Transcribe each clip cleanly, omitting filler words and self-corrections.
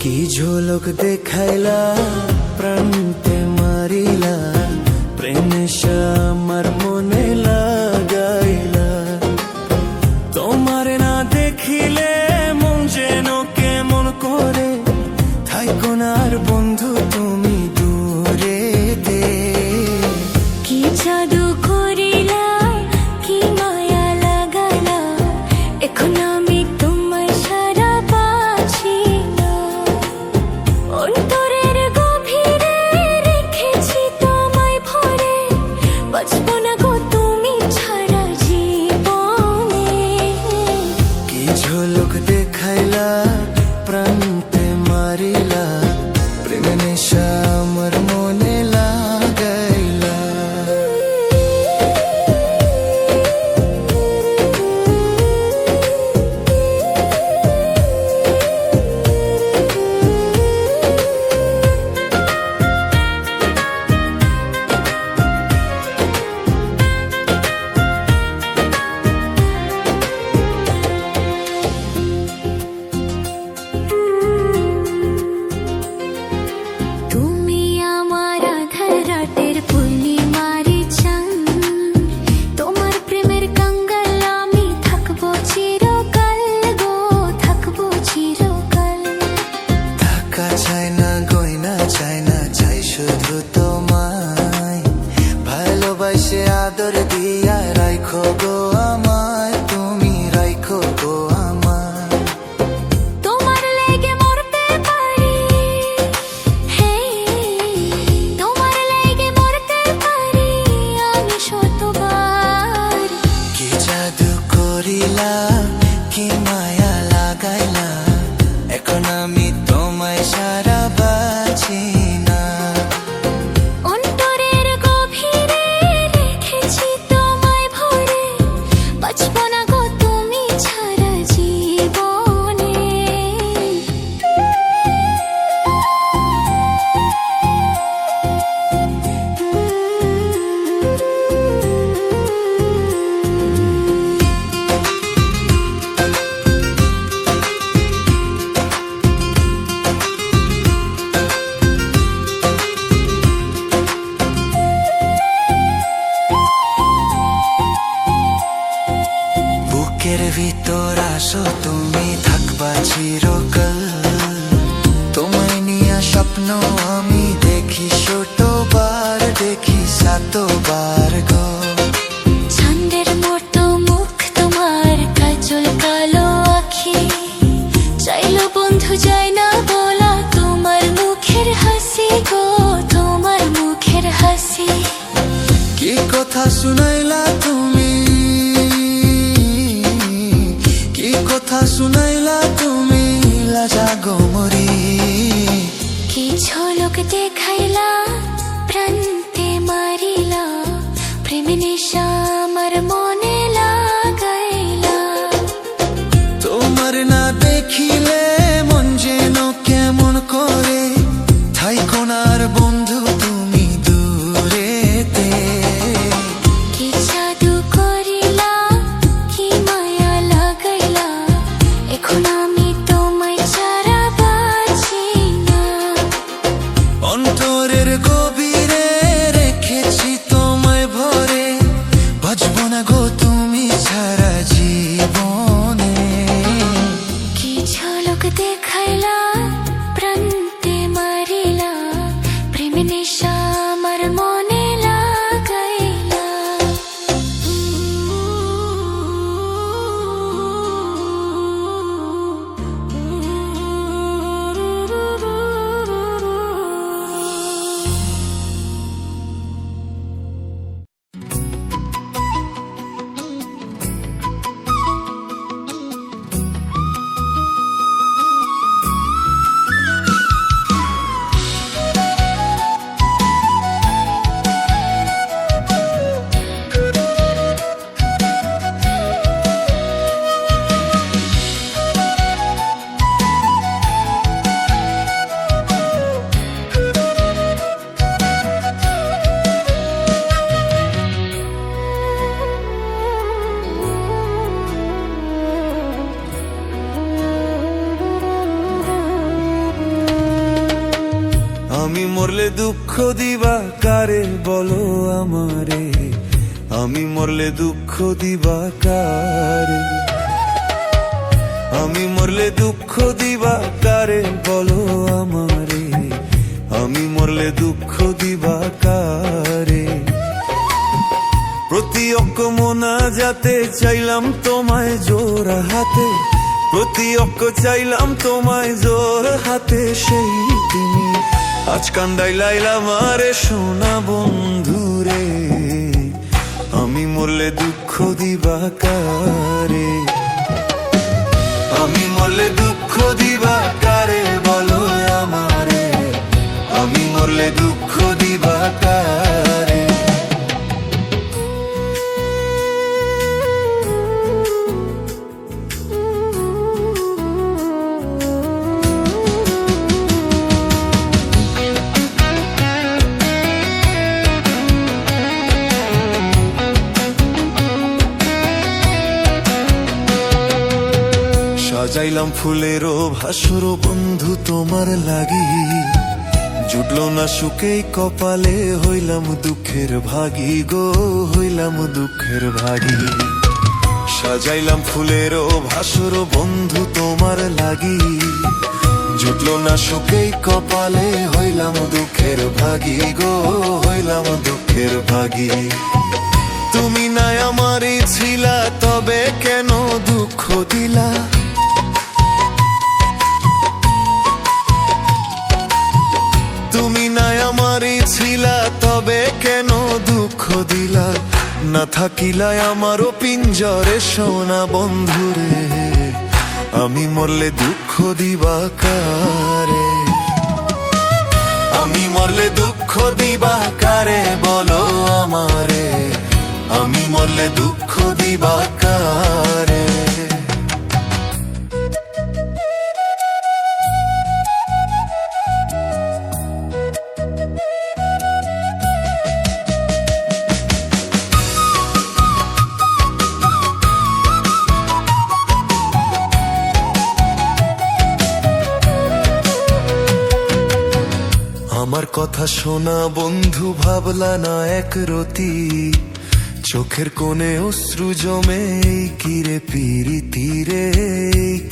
কি ঝলক দেখাইলা প্রান্তে মারিলা, প্রেম নেশা আমার মনে লাগাইলা। তোমার না দেখিলে মন যেন কেমন করে, থাইকো না আর বন্ধু তুমি দূরে দে। কি জাদু করিলা, কি মায়া লাগালা, এখন আমি তোমায় সারা পাচ্ছি না। অন্তরের গভীরে রেখেছি তোমায় ভরে, বাঁচবো না গো তুমি ছাড়া জীবনে। কি ঝলক দেখাইলা প্রান্তে মারিলা, প্রেম নেশা আমার মনে লাগাইলা। তুমি আমার আধার রাতের পূর্ণিমারি চাঁদ, তোমার প্রেমের কাঙ্গাল আমি থাকবো চিরকাল গো, থাকবো চিরকাল। টাকা চাই না, গয়না চাই না, চাই শুধু তোমায়। ভালোবাসে আদর দিয়া রাখো গো আমায়, তুমি রাখো গো আমায়। তোমার লেগে মরতে পারি, হে, তোমার লেগে মরতে পারি আমি শতবার। কি জাদু করিলা, কি মায়া লাগাইলা, এখন আমি তোমায় সারা বাঁচি না। অন্তরের গভীরে রেখেছি তোমায় ভরে, বাঁচবো না গো তুমি ছাড়া জীবনে। বুকের ভিতর আসো তুমি, থাকবা চিরকাল। তোমায় নিয়ে স্বপ্ন আমি দেখি শতবার, দেখি শতবার গো। চাঁদের মতো মুখ তোমার, কাজল কালো আখি, চাইলো বন্ধু যায় না বলা তোমার মুখের হাসি গো, তোমার মুখের হাসি। কি কথা শুনাইলা তুমি, কি কথা শুনাইলা তুমি, লাজা গো মরি। কি ঝলক দেখাইলা প্রান্তে মারিলা, প্রেম নেশা আমার মনে লাগাইলা। তোমার না দেখিলে মন যেন কেমন করে, থাইকো না আর বন্ধু তুমি দূরেতে। কি জাদু করিলা, কি মায়া লাগাইলা, এখন আমি তোমায় ছাড়া বাঁচি না। অন্তরের গভীরে রেখেছি তোমায় ভরে, বাঁচবো না গো তুমি ছাড়া জীবনে। কি ঝলক দেখাইলা প্রান্তে মারিলা, প্রেম নেশা আমার মনে লাগাইলা। মরলে দুঃখ দিবা কারে বলো আমারে, আমি মরলে দুঃখ দিবা কারে, আমি মরলে দুঃখ দিবা কারে বলো আমারে, আমি মরলে দুঃখ দিবা কারে। প্রতি অক্ষ মোনা যাতে চাইলাম তোমায় জোর হাতে, প্রতি অক্ষ চাইলাম তোমায় জোর হাতে, সেই তুমি আজ কান্দাই লাইলাম আরে সোনা বন্ধুরে, আমি মরলে দুঃখ দিবা কারে, আমি মরলে দুঃখ দিবা কারে বলো আমারে, আমি মরলে দুঃখ দিবা কারে। সাজাইলাম ফুলেরও ভাসুর বন্ধু তোমার লাগি, জুটলো না সুখেই কপালে, হইলাম দুঃখের ভাগী গো, হইলাম দুঃখের ভাগী। সাজাইলাম ফুলেরও ভাসুর বন্ধু তোমার লাগি, জুটলো না সুখেই কপালে, হইলাম দুঃখের ভাগী গো, হইলাম দুঃখের ভাগী। তুমি নাই আমারই ছিলা তবে কেন দুঃখ দিলা, তুমি নাই আমারই ছিলা তবে কেন দুঃখ দিলা, না থাকিলাই আমারও পিঞ্জরে সোনা বন্ধুরে, আমি মরলে দুঃখ দিবা কারে, আমি মরলে দুঃখ দিবা কারে বলো আমারে, আমি মরলে দুঃখ দিবা কারে। আমার কথা শোনা বন্ধু ভাবলা না এক রতি, চোখের কোণে অশ্রু জমে কিরে পিরিতি রে,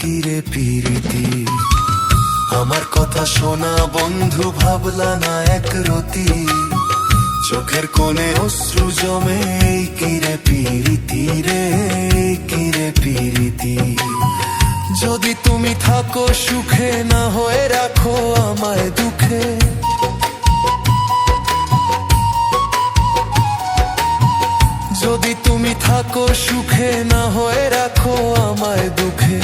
কিরে পিরিতি। আমার কথা শোনা বন্ধু ভাবলা না এক রতি, চোখের কোণে অশ্রু জমে কিরে পিরিতি রে, কিরে পিরিতি। যদি তুমি থাকো সুখে না হয়ে রাখো আমায় দুঃখে, যদি তুমি থাকো সুখে না হয়ে রাখো আমায় দুঃখে,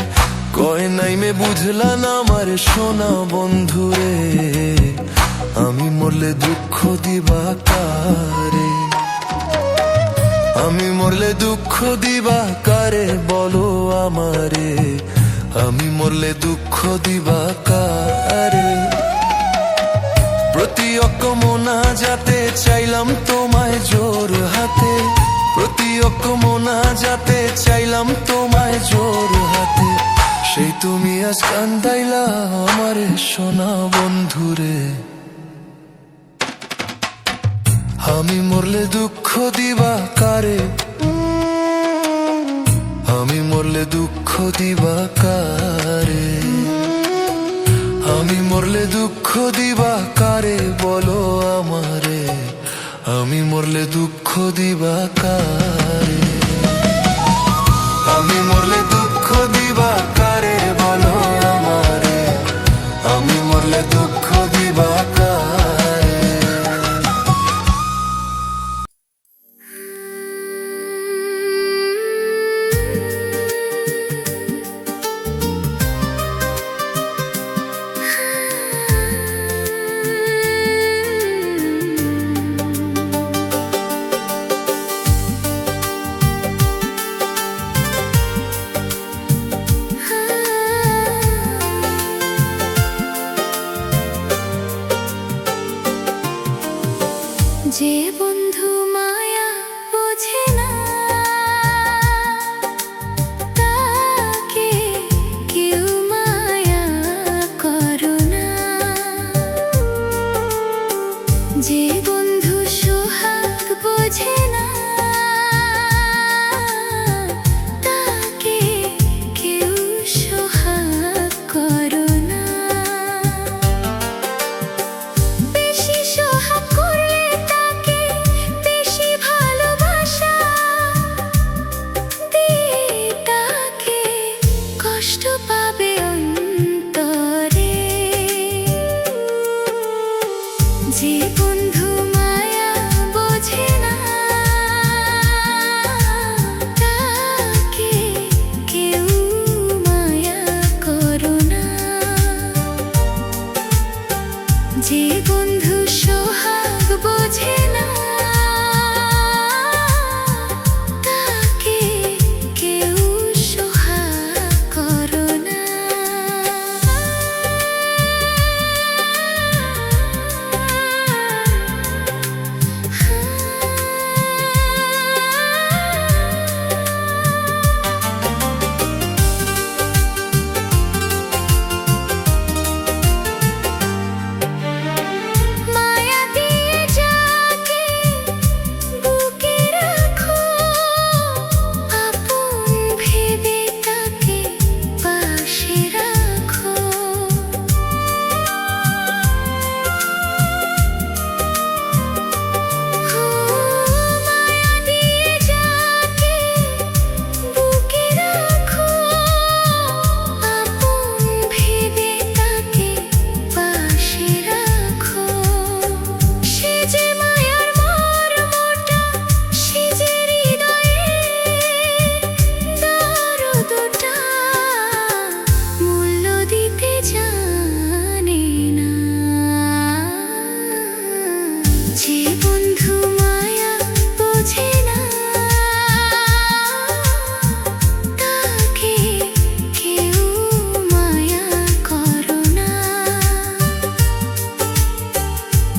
কয় নাই মে বুঝলা না আমার সোনা বন্ধুরে, আমি মরলে দুঃখ দিবা কারে, আমি মরলে দুঃখ দিবা কারে বলো আমারে, আমি মরলে দুঃখ দিবা কারে। প্রতি অক্ষ মোনা যাতে চাইলাম তোমায় জোর হাতে, প্রতি অক্ষ মোনা যাতে চাইলাম তোমায় জোর হাতে, সেই তুমি আজ কান্দাইলা আমারে সোনা বন্ধুরে, আমি মরলে দুঃখ দিবা কারে, আমি মরলে দুঃখ দিবা কারে, আমি মরলে দুঃখ দিবা কারে বলো আমারে, আমি মরলে দুঃখ দিবা কারে, আমি মরলে দুঃখ দিবা কারে বলো আমারে, আমি মরলে দুঃখ দিবা কারে।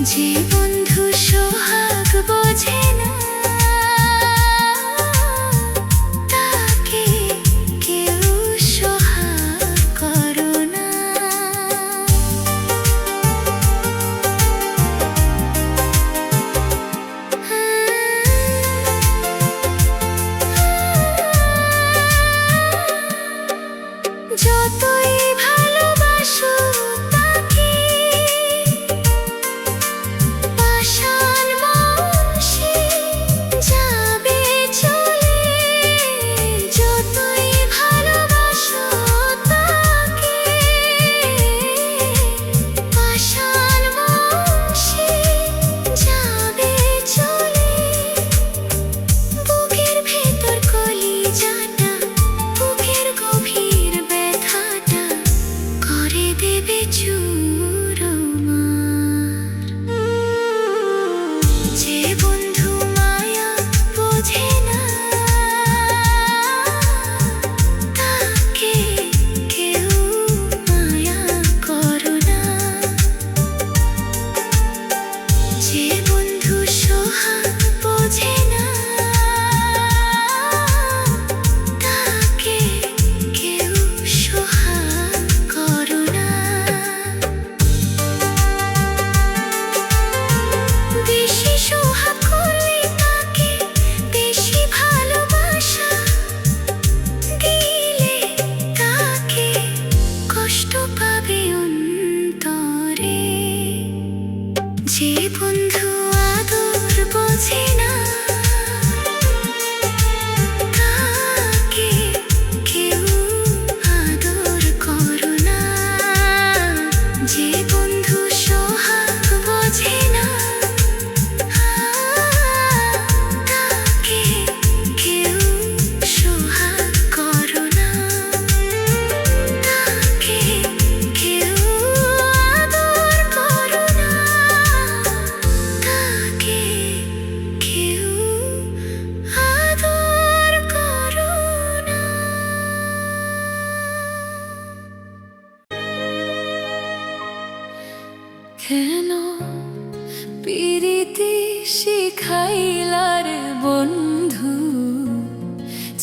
যে বন্ধু সোহাগ বোঝে না তাকে কেউ সোহাগ করো না। যতই ভালোবাসো তাকে পাষাণ মন সে যাবে চলে। যতই ভালোবাসো তাকে পাষাণ মন সে যাবে চলে। বুকের ভেতর কলিজাটা বুকের গভীর ব্যথাটা করে দেবে চুরমার। যে বন্ধু মায়া বোঝে না তাকে কেউ মায়া করো না। যে বন্ধু সোহাগ বোঝে না তাকে কেউ সোহাগ করো না। বেশি সোহাগ করলে তাকে বেশি ভালোবাসা দিলে তাকে কষ্ট পাবে অন্তরে। যে বন্ধু আদর বোঝে না তাকে কেউ আদর করো না। যে বন্ধু সোহাগ বোঝে না তাকে কেউ সোহাগ করো না। তাকে কেউ আদর করো না। তাকে কেউ আদর করো না। কেন প্রীতি শিখাইলা রে বন্ধু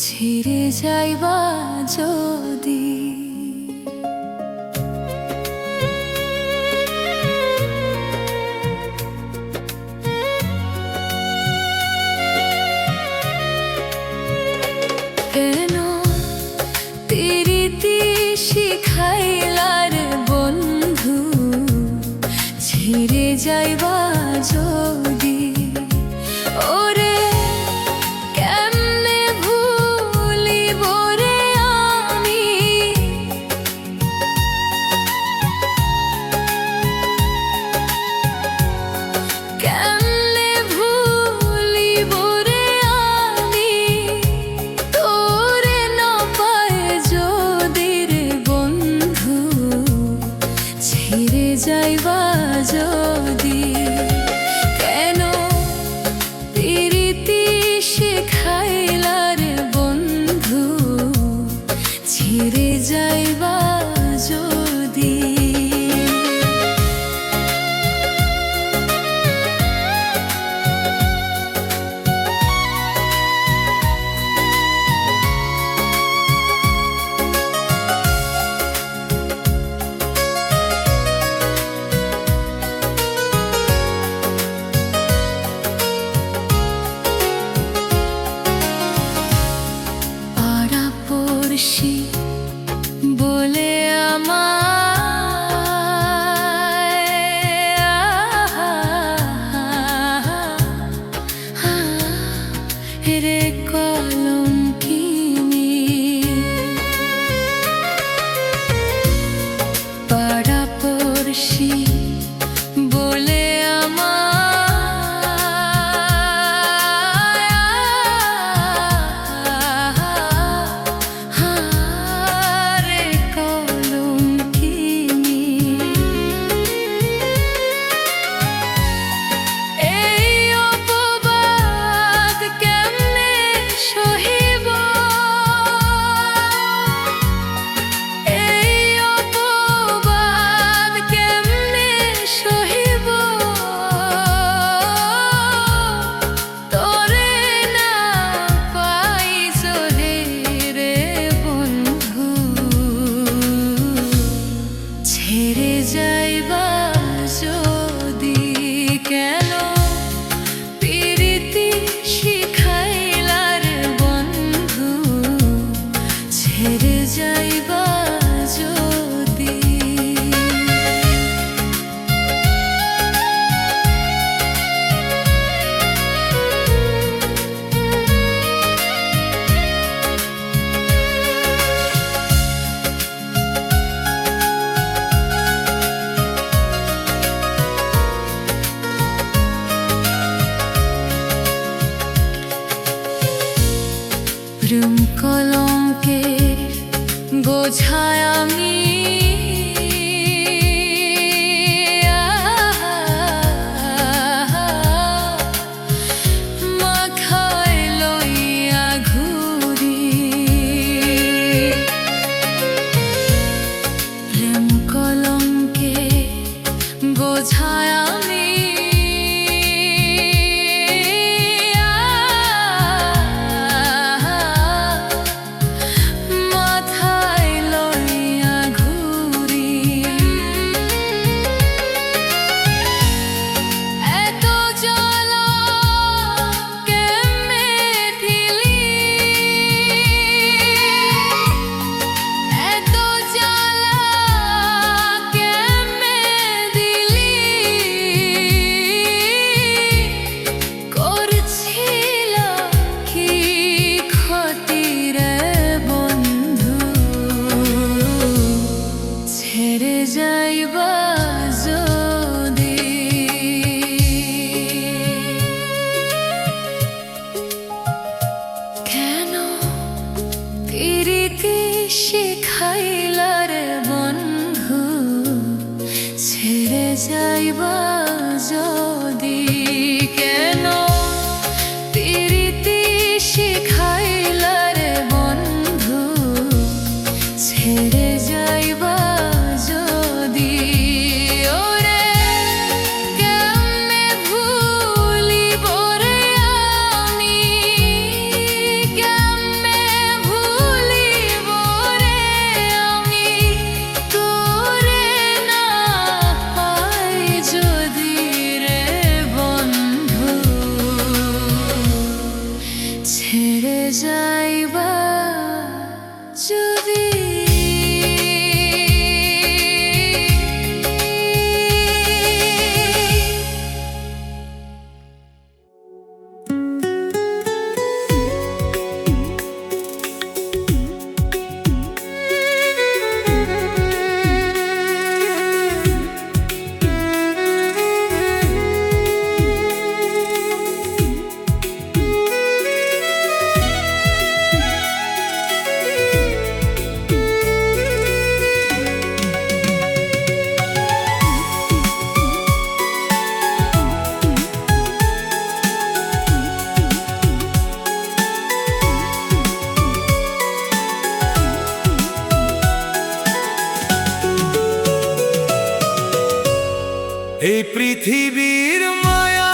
ছেড়ে যাইবা যদি। কেন প্রীতি শিখাইলা রে বন্ধু ছেড়ে যাইবা যদি। ওরে কেমনে ভুলিব রে আমি কেমনে ভুলিব রে আমি তোরে না পায় যদি রে বন্ধু ছেড়ে যাইবা যদি। কেন প্রীতি শিখাইলা রে বন্ধু ছেড়ে যাইবা যদি। ছেড়ে যাইবা যদি কেন প্রীতি শিখাইলার বন্ধু ছেড়ে যাইবা যদি প্রেম কলঙ্কের বোঝায় আমি মাথায় লইয়া ঘুরি প্রেম কলঙ্কের বোঝায় আমি ছেড়ে যাইবা যদি কেন প্রীতি শিখাইলার বন্ধু ছেড়ে যাইবা যদি কেন প্রীতি শিখাইলার বন্ধু ছেড়ে যাইবা যদি ওরে কেমনে ভুলিব রে আমি কেমনে ভুলিব রে আমি তোরে না পাই যদি রে বন্ধু ছেড়ে যাইবা যদি এই পৃথিবীর মায়া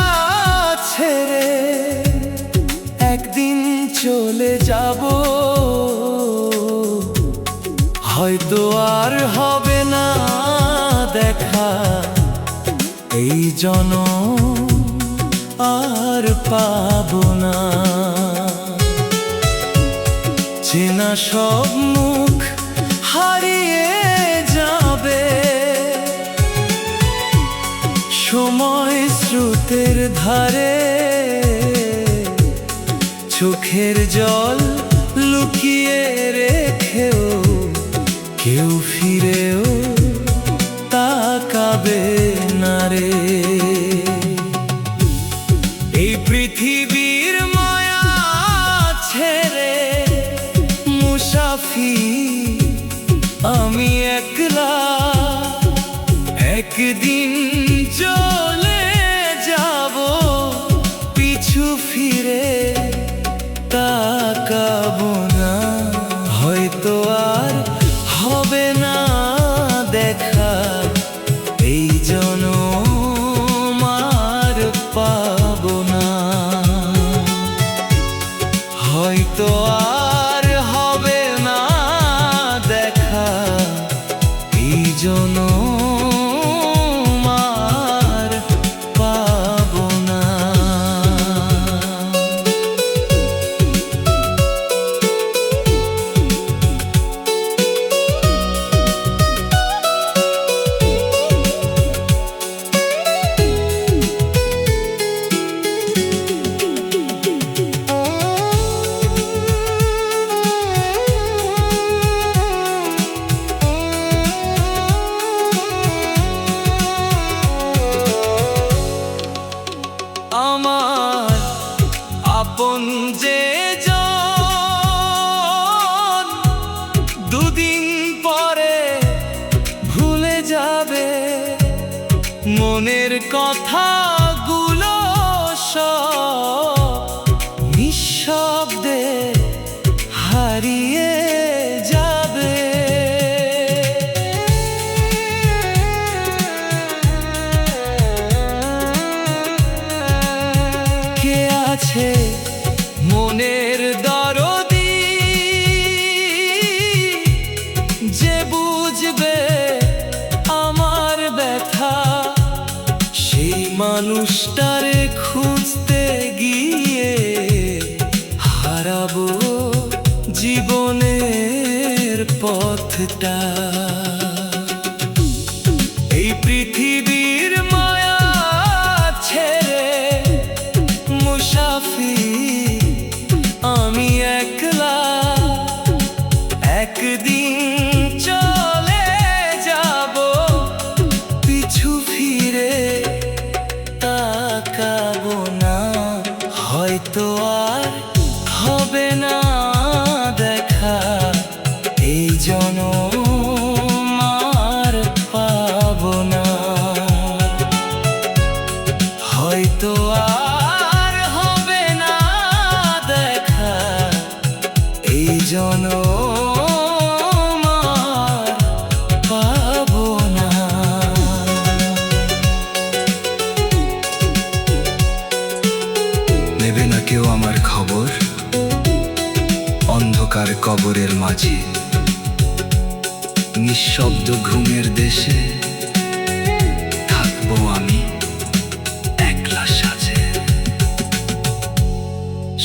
ছেড়ে একদিন চলে যাব হয়তো আর হবে না দেখা এই জনম আর পাবো না চেনা সব মুখ হারিয়ে যাবে সময় স্রোতের ধারে চোখের জল লুকিয়ে রেখেও কেউ ফিরেও তাকাবে না রে এই পৃথিবীর মায়া ছেড়ে মুসাফির আমি একলা একদিন চলে যাব পিছু ফিরে তাকাবো না হয়তো আর হবে না দেখা এই জনম আর পাবো না হয়তো আর হবে না দেখা এই জনম যাবে, মনের কথাগুলো সব নিঃশব্দে হারিয়ে যাবে। কে আছে মনের দরদি, যে বুঝবে আমার ব্যথা? সেই মানুষটারে খুঁজতে গিয়ে হারাবো জীবনের পথটা। এই পৃথিবীর মায়া ছেড়ে মুসাফির আমি একলা, একদিন চলে যাব, পিছু ফিরে তাকাবো না। হয়তো আর হবে না দেখা, এই জনম আর পাবো না। হয়তো আর হবে না দেখা, এই জনম আর পাবো না। নেবে না কেউ আমার খবর, অন্ধকার কবরের মাঝে, নিঃশব্দ ঘুমের দেশে থাকবো আমি একলা সাজে।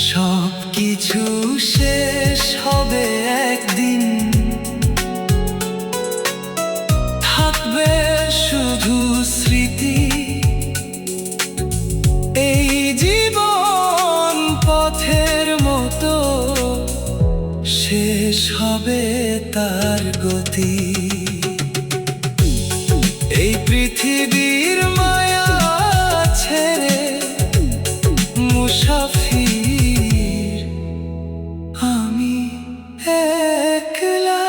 সব কিছু শেষ হবে একদিন, থাকবে শুধু স্মৃতি। এই জীবন পথের মতো শেষ হবে তার গতি। এই পৃথিবীর মায়া ছেড়ে মুসাফির আমি একলা।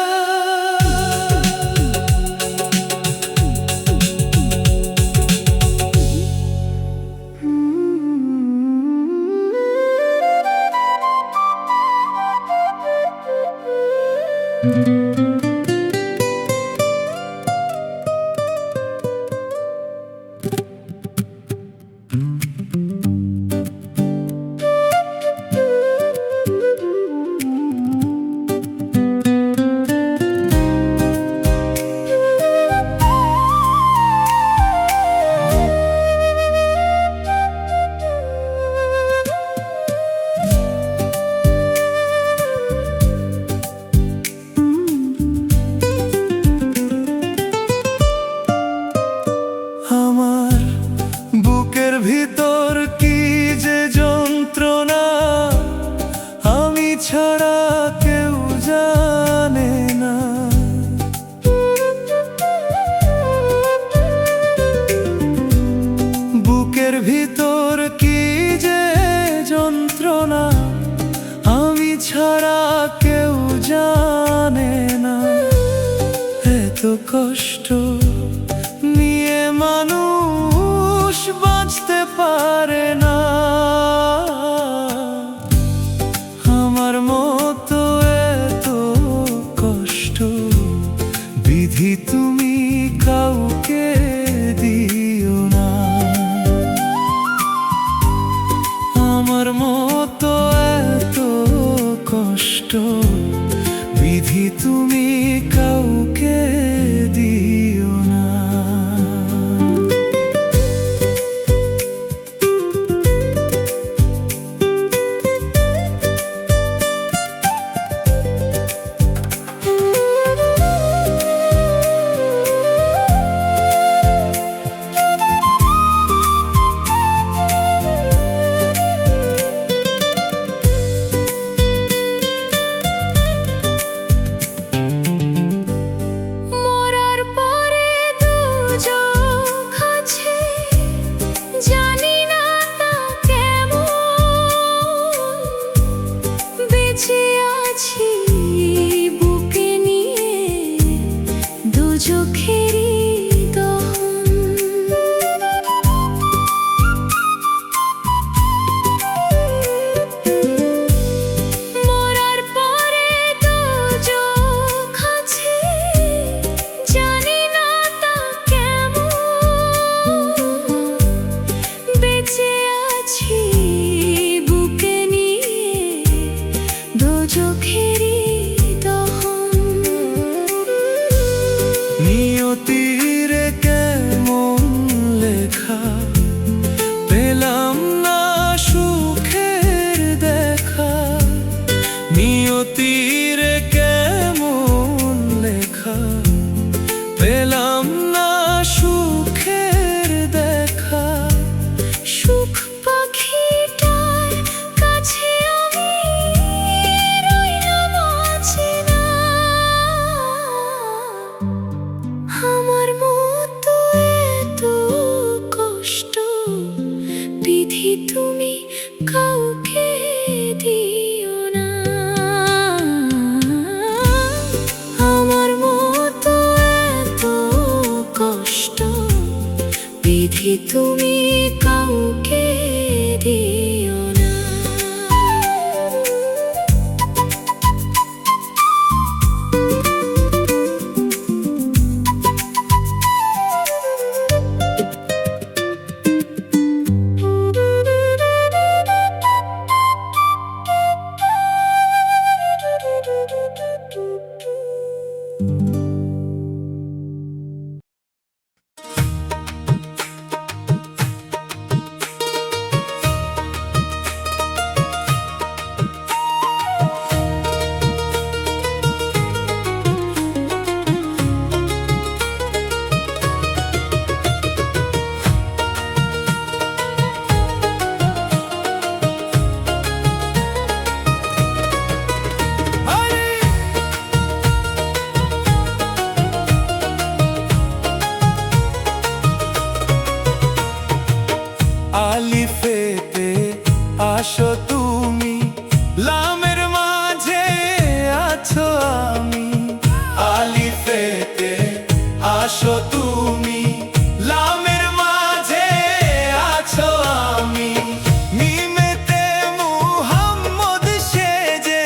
আমার বুকের ভিতর কি যে যন্ত্রণা, আমি ছাড়া কেউ জানে না। বুকের ভিতর কি যে যন্ত্রণা, আমি ছাড়া কেউ জানে না। এত কষ্ট নিয়ে মানুষ বাঁচতে পারে না। আমার মতো এত কষ্ট বিধি তুমি কাউকে দিও না। আমার মতো এত কষ্ট বিধি তুমি কাউকে দিও বিধি তুমি কাউকে দিও না। আলিফেতে আসো তুমি, লামের মাঝে আছো আমি। আলিফেতে আসো তুমি, লামের মাঝে আছো আমি। মিমেতে মুহাম্মদ সেজে,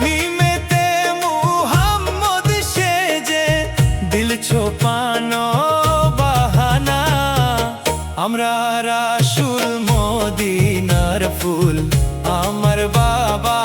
মিমেতে মুহাম্মদ সেজে, দিল ছোপানো বাহানা। আমরা রাসূল মদিনার ফুল, আমার বাবা